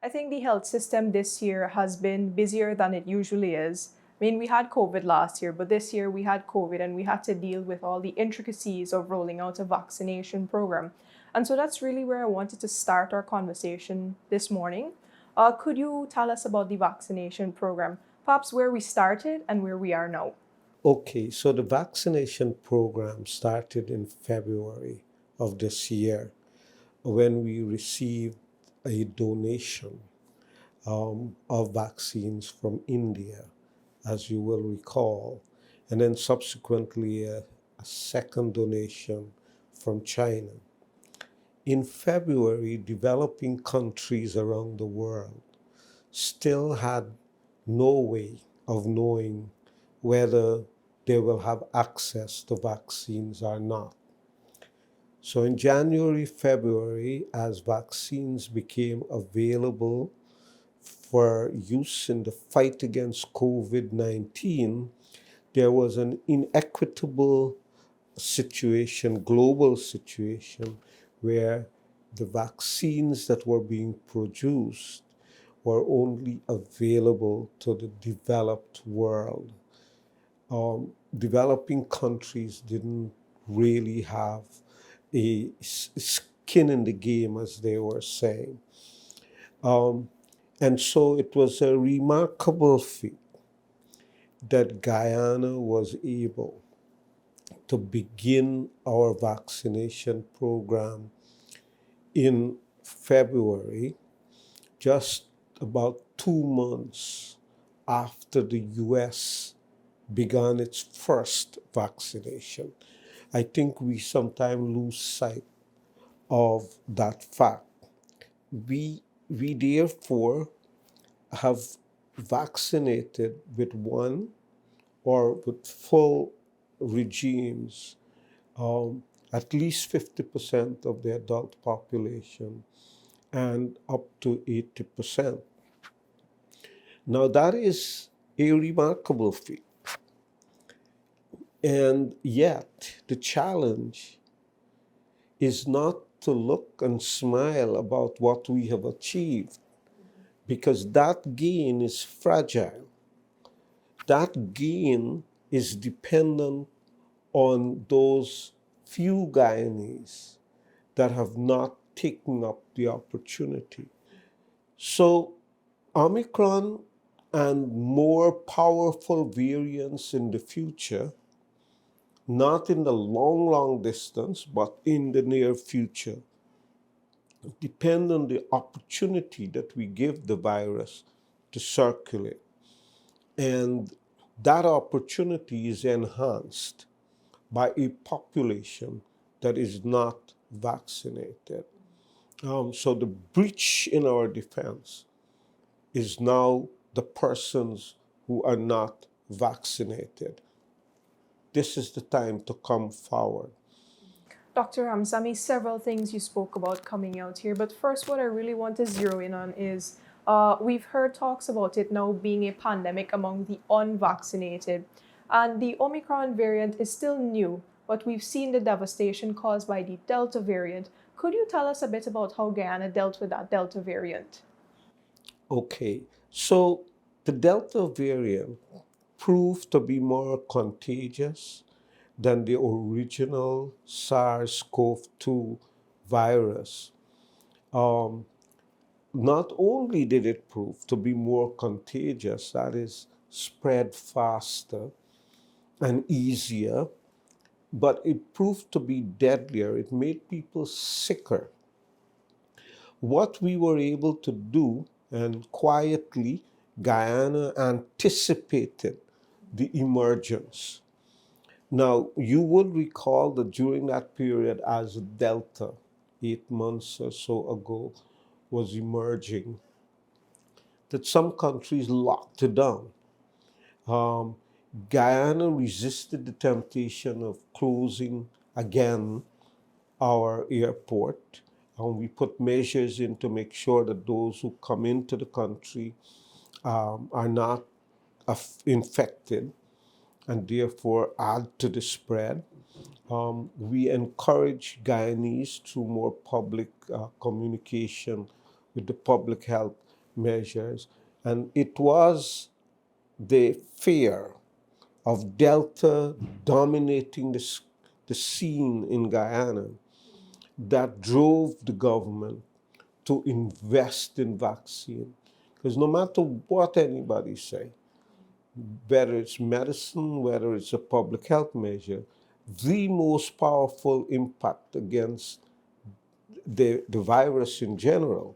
I think the health system this year has been busier than it usually is. I mean, we had COVID last year, but this year we had COVID and we had to deal with all the intricacies of rolling out a vaccination program. And so that's really where I wanted to start our conversation this morning. Could you tell us about the vaccination program, perhaps where we started and where we are now? Okay, so the vaccination program started in February of this year when we received a donation of vaccines from India, as you will recall, and then subsequently a second donation from China. In February, developing countries around the world still had no way of knowing whether they will have access to vaccines or not. So in January, February, as vaccines became available for use in the fight against COVID-19, there was an inequitable situation, global situation, where the vaccines that were being produced were only available to the developed world. Developing countries didn't really have a skin in the game, as they were saying. Um, and so it was a remarkable feat that Guyana was able to begin our vaccination program in February, just about 2 months after the US began its first vaccination. I think we sometimes lose sight of that fact. We therefore have vaccinated with one or with full regimes at least 50% of the adult population and up to 80%. Now that is a remarkable feat. And yet the challenge is not to look and smile about what we have achieved, because that gain is fragile. That gain is dependent on those few Guyanese that have not taken up the opportunity. So, Omicron and more powerful variants in the future, not in the long, long distance, but in the near future, depend on the opportunity that we give the virus to circulate. And that opportunity is enhanced by a population that is not vaccinated. So the breach in our defense is now the persons who are not vaccinated. This is the time to come forward. Dr. Ramsammy, several things you spoke about coming out here, but first, what I really want to zero in on is we've heard talks about it now being a pandemic among the unvaccinated, and the Omicron variant is still new, but we've seen the devastation caused by the Delta variant. Could you tell us a bit about how Guyana dealt with that Delta variant? Okay, so the Delta variant proved to be more contagious than the original SARS-CoV-2 virus. Um, Not only did it prove to be more contagious, that is, spread faster and easier, but it proved to be deadlier. It made people sicker. What we were able to do, and quietly, Guyana anticipated the emergence. Now, you would recall that during that period, as Delta, 8 months or so ago, was emerging, that some countries locked it down. Um, Guyana resisted the temptation of closing again our airport, and we put measures in to make sure that those who come into the country are not infected and therefore add to the spread. We encourage Guyanese through more public communication with the public health measures, and it was the fear of Delta dominating the scene in Guyana that drove the government to invest in vaccine. Because no matter what anybody say, whether it's medicine, whether it's a public health measure, the most powerful impact against the virus in general,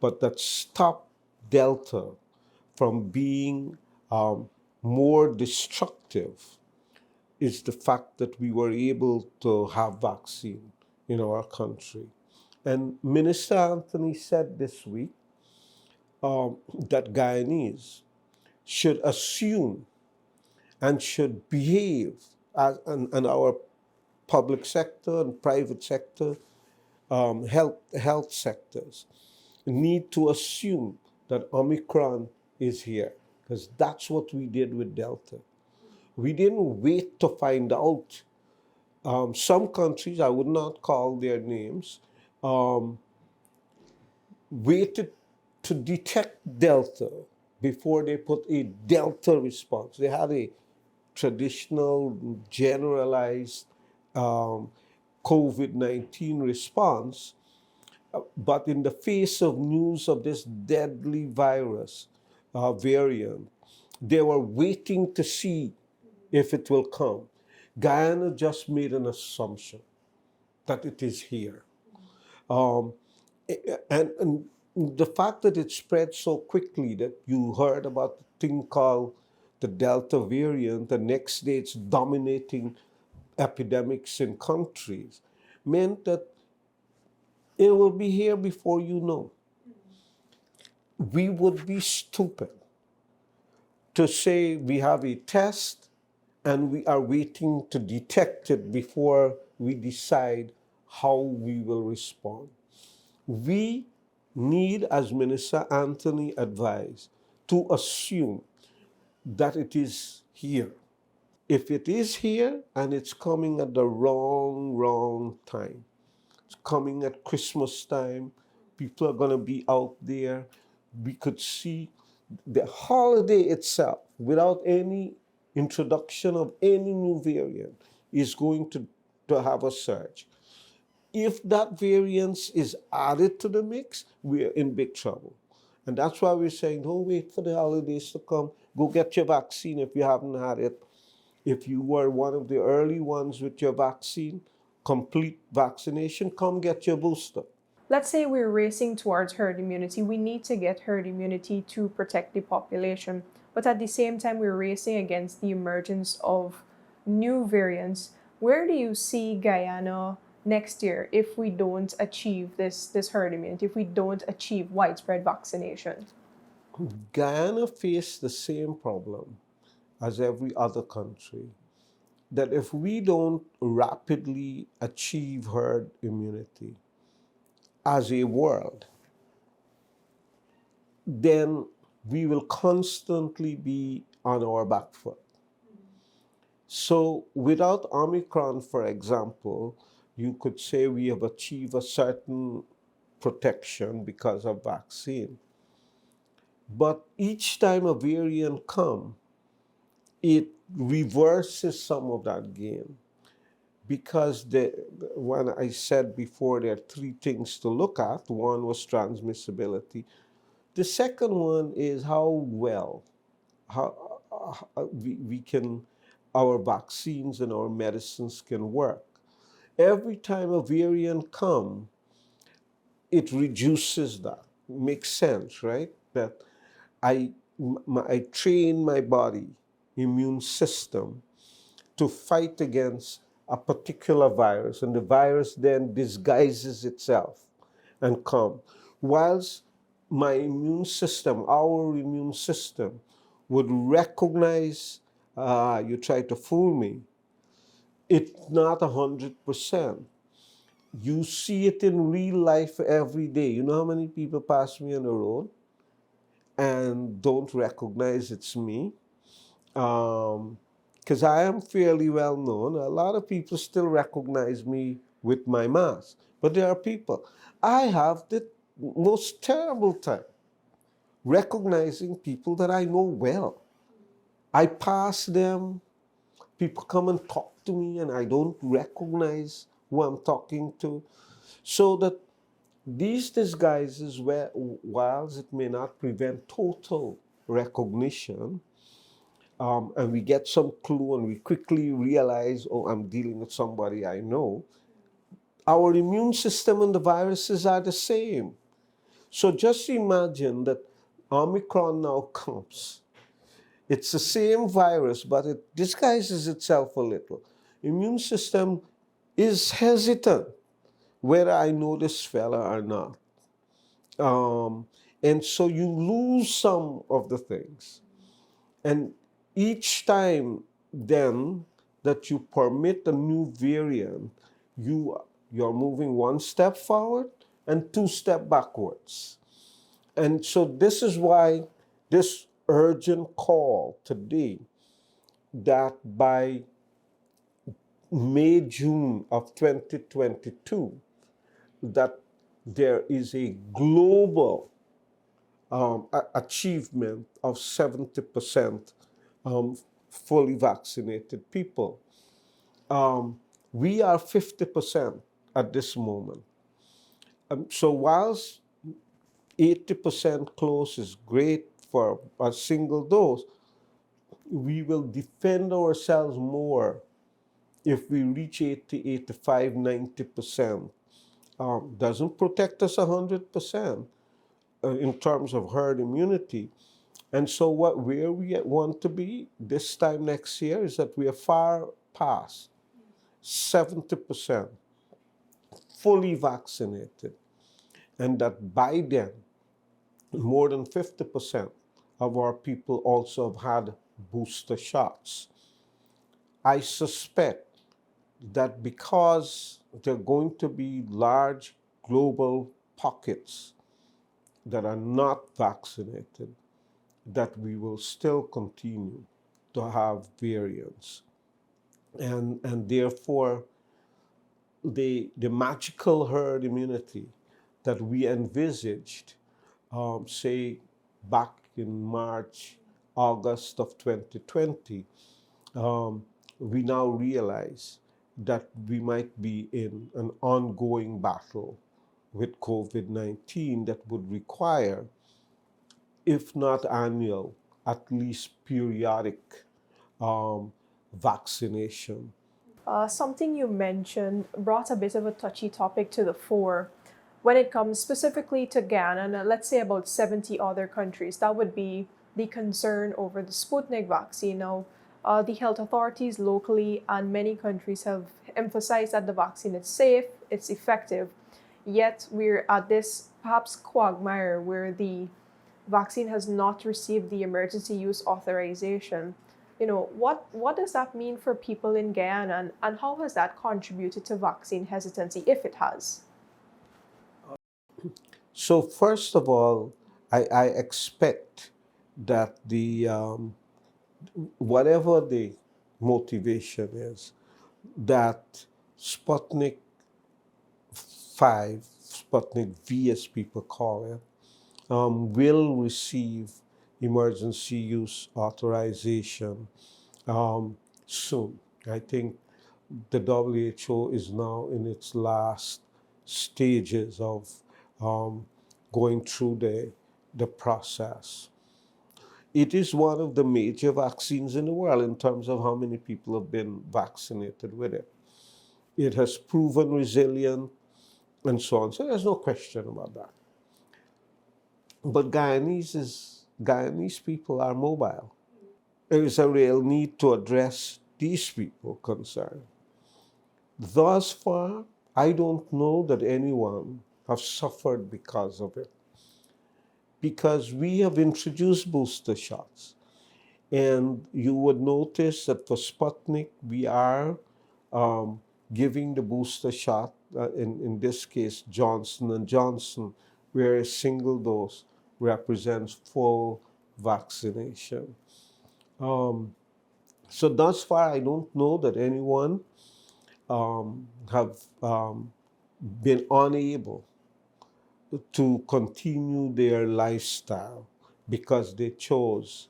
but that stopped Delta from being um, more destructive is the fact that we were able to have vaccine in our country. And Minister Anthony said this week that Guyanese should assume and should behave and our public sector and private sector, health sectors need to assume that Omicron is here, because that's what we did with Delta. We didn't wait to find out. Some countries, I would not call their names, um, waited to detect Delta before they put a Delta response. They had a traditional, generalized um, COVID-19 response, but in the face of news of this deadly virus variant, they were waiting to see if it will come. Guyana just made an assumption that it is here. Um, and the fact that it spread so quickly that you heard about the thing called the Delta variant, the next day it's dominating epidemics in countries, meant that it will be here before you know. We would be stupid to say we have a test and we are waiting to detect it before we decide how we will respond. We need, as Minister Anthony advised, to assume that it is here. If it is here and it's coming at the wrong time, it's coming at Christmas time, people are going to be out there. We could see the holiday itself, without any introduction of any new variant, is going to have a surge. If that variance is added to the mix, we're in big trouble. And that's why we're saying, don't wait for the holidays to come. Go get your vaccine if you haven't had it. If you were one of the early ones with your vaccine, complete vaccination, come get your booster. Let's say we're racing towards herd immunity. We need to get herd immunity to protect the population. But at the same time, we're racing against the emergence of new variants. Where do you see Guyana next year if we don't achieve this herd immunity, if we don't achieve widespread vaccination? Guyana faced the same problem as every other country, that if we don't rapidly achieve herd immunity as a world, then we will constantly be on our back foot. So without Omicron, for example, you could say we have achieved a certain protection because of vaccine. But each time a variant comes, it reverses some of that gain, because when I said before, there are three things to look at. One was transmissibility. The second one is how well we can, our vaccines and our medicines can work. Every time a variant comes, it reduces that. Makes sense, right? That I, I train my body immune system to fight against a particular virus, and the virus then disguises itself and come. Whilst my immune system, our immune system, would recognize, you tried to fool me, it's not 100%. You see it in real life every day. You know how many people pass me on the road and don't recognize it's me? Because I am fairly well known. A lot of people still recognize me with my mask. But there are people. I have the most terrible time recognizing people that I know well. I pass them, people come and talk to me, and I don't recognize who I'm talking to. So that these disguises, whilst it may not prevent total recognition, and we get some clue and we quickly realize, oh, I'm dealing with somebody I know, our immune system and the viruses are the same. So just imagine that Omicron now comes. It's the same virus, but it disguises itself a little. Immune system is hesitant whether I know this fella or not. Um, and so you lose some of the things. And each time then that you permit a new variant, you're moving one step forward and two step backwards. And so this is why this urgent call today that by May, June of 2022, that there is a global achievement of 70% um, fully vaccinated people. We are 50% at this moment. So whilst 80% close is great for a single dose, we will defend ourselves more if we reach 80, 85, 90%. Doesn't protect us 100% in terms of herd immunity. And so where we want to be this time next year is that we are far past 70% fully vaccinated, and that by then more than 50% of our people also have had booster shots. I suspect that because there are going to be large global pockets that are not vaccinated, that we will still continue to have variants. And therefore, the magical herd immunity that we envisaged, say, back in March, August of 2020, we now realize that we might be in an ongoing battle with COVID-19 that would require, if not annual, at least periodic vaccination. Something you mentioned brought a bit of a touchy topic to the fore. When it comes specifically to Guyana, and let's say about 70 other countries, that would be the concern over the Sputnik vaccine. Now, the health authorities locally and many countries have emphasized that the vaccine is safe, it's effective, yet we're at this perhaps quagmire where the vaccine has not received the emergency use authorization. What does that mean for people in Guyana, and how has that contributed to vaccine hesitancy, if it has? So first of all, I expect that whatever the motivation is, that Sputnik 5, Sputnik V as people call it, will receive emergency use authorization soon. I think the WHO is now in its last stages of going through the process. It is one of the major vaccines in the world in terms of how many people have been vaccinated with it. It has proven resilient and so on. So there's no question about that. But Guyanese people are mobile. There is a real need to address these people concerned. Thus far, I don't know that anyone has suffered because of it. Because we have introduced booster shots. And you would notice that for Sputnik, we are giving the booster shot, in this case, Johnson & Johnson, where a single dose represents full vaccination. So thus far, I don't know that anyone have been unable to continue their lifestyle because they chose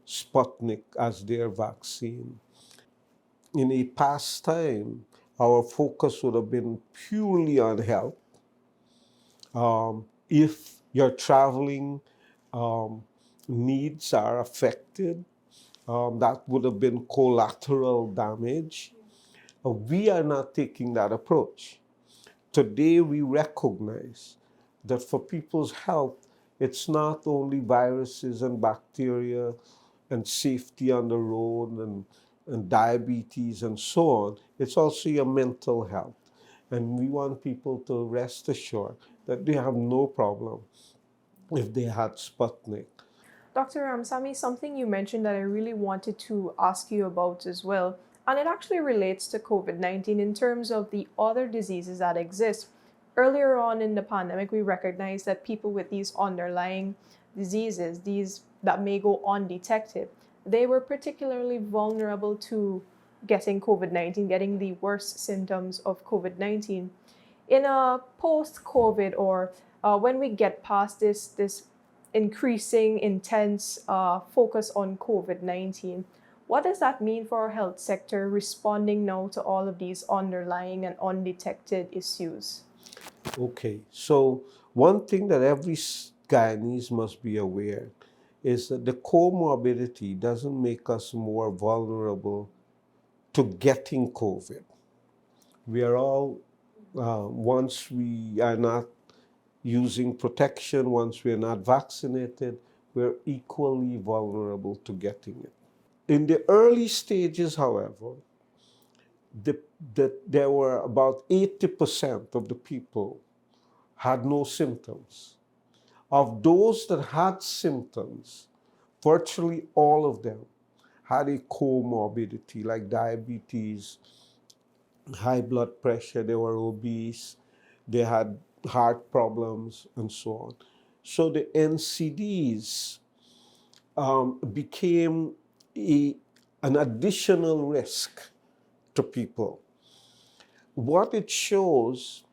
Sputnik as their vaccine. In a past time, our focus would have been purely on health. If your traveling um, needs are affected, that would have been collateral damage. We are not taking that approach. Today, we recognize that for people's health, it's not only viruses and bacteria and safety on the road and diabetes and so on, it's also your mental health. And we want people to rest assured that they have no problem if they had Sputnik. Dr. Ramsammy, something you mentioned that I really wanted to ask you about as well, and it actually relates to COVID-19 in terms of the other diseases that exist. Earlier on in the pandemic, we recognized that people with these underlying diseases, these that may go undetected, they were particularly vulnerable to getting COVID-19, getting the worst symptoms of COVID-19. In a post-COVID, or when we get past this increasing intense focus on COVID-19, what does that mean for our health sector responding now to all of these underlying and undetected issues? Okay, so one thing that every Guyanese must be aware is that the comorbidity doesn't make us more vulnerable to getting COVID. We are all, once we are not using protection, once we are not vaccinated, we're equally vulnerable to getting it. In the early stages, however, the, there were about 80% of the people had no symptoms. Of those that had symptoms, virtually all of them had a comorbidity like diabetes, high blood pressure, they were obese, they had heart problems, and so on. So the NCDs became a, an additional risk to people. What it shows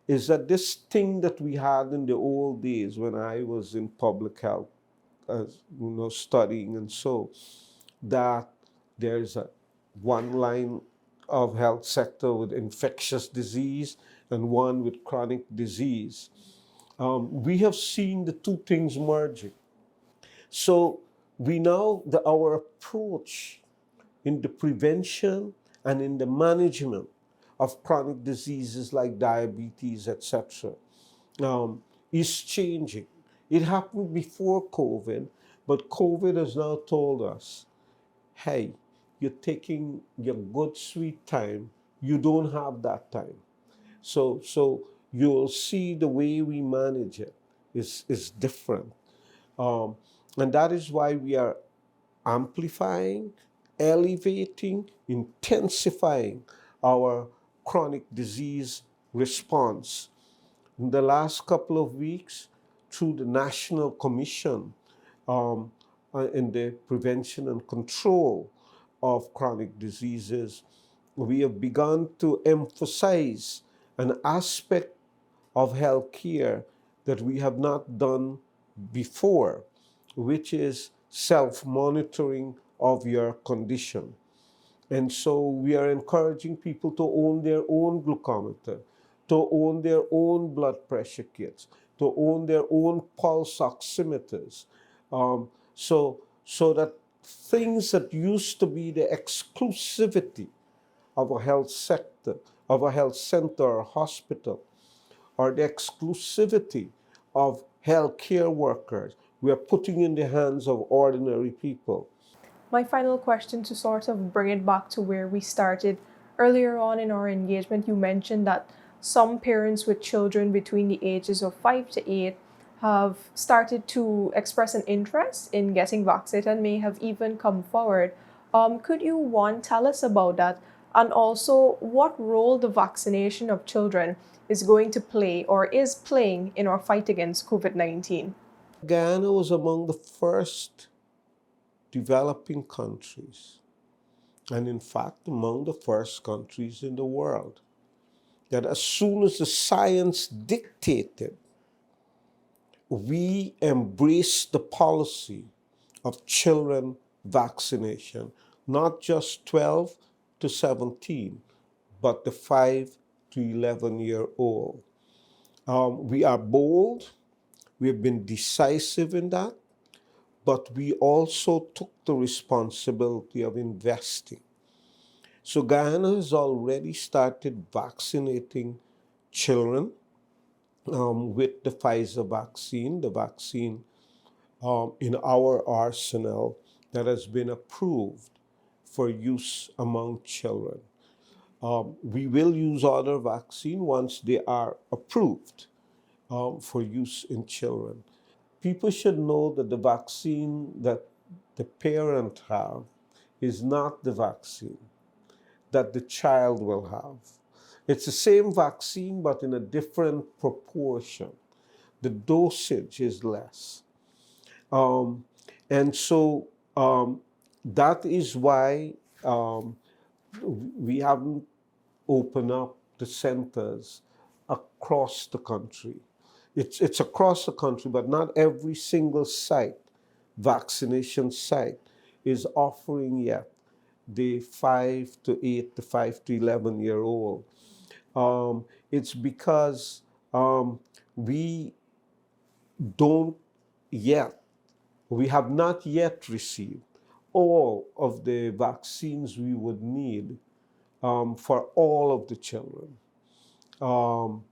is that this thing that we had in the old days when I was in public health, studying and so, that there's a one line of health sector with infectious disease and one with chronic disease. We have seen the two things merging. So we know that our approach in the prevention and in the management of chronic diseases like diabetes, etc., is changing. It happened before COVID, but COVID has now told us, hey, you're taking your good sweet time. You don't have that time. So you'll see the way we manage it is different. Um, and that is why we are amplifying, elevating, intensifying our chronic disease response. In the last couple of weeks, through the National Commission um, in the Prevention and Control of Chronic Diseases, we have begun to emphasize an aspect of healthcare that we have not done before, which is self-monitoring of your condition. And so we are encouraging people to own their own glucometer, to own their own blood pressure kits, to own their own pulse oximeters. So that things that used to be the exclusivity of a health sector, of a health center or hospital, or the exclusivity of healthcare workers, we are putting in the hands of ordinary people. My final question, to sort of bring it back to where we started earlier on in our engagement, you mentioned that some parents with children between the ages of 5 to 8 have started to express an interest in getting vaccinated and may have even come forward. Could you, one, tell us about that? And also, what role the vaccination of children is going to play or is playing in our fight against COVID-19? Guyana was among the first developing countries, and in fact, among the first countries in the world, that as soon as the science dictated we embrace the policy of children vaccination, not just 12 to 17, but the 5 to 11-year-old. We are bold, we've been decisive in that, but we also took the responsibility of investing. So Guyana has already started vaccinating children with the Pfizer vaccine, the vaccine in our arsenal that has been approved for use among children. We will use other vaccine once they are approved for use in children. People should know that the vaccine that the parent have is not the vaccine that the child will have. It's the same vaccine, but in a different proportion. The dosage is less. Um, and so that is why we haven't opened up the centers across the country. It's across the country, but not every single site, vaccination site, is offering yet the 5 to 8 to 5 to 11-year-old. It's because we don't yet, we have not yet received all of the vaccines we would need for all of the children. Um,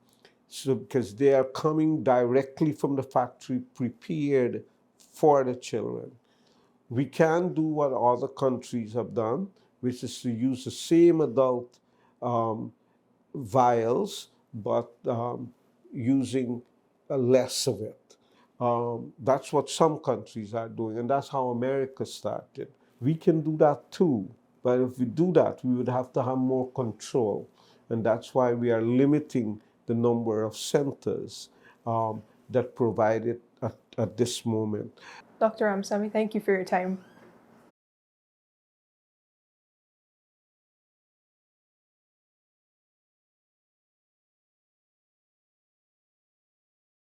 so because they are coming directly from the factory prepared for the children. We can do what other countries have done, which is to use the same adult um, vials, but using less of it. That's what some countries are doing, and that's how America started. We can do that too, but if we do that, we would have to have more control, and that's why we are limiting the number of centers that provide it at this moment. Dr. Ramsammy, thank you for your time.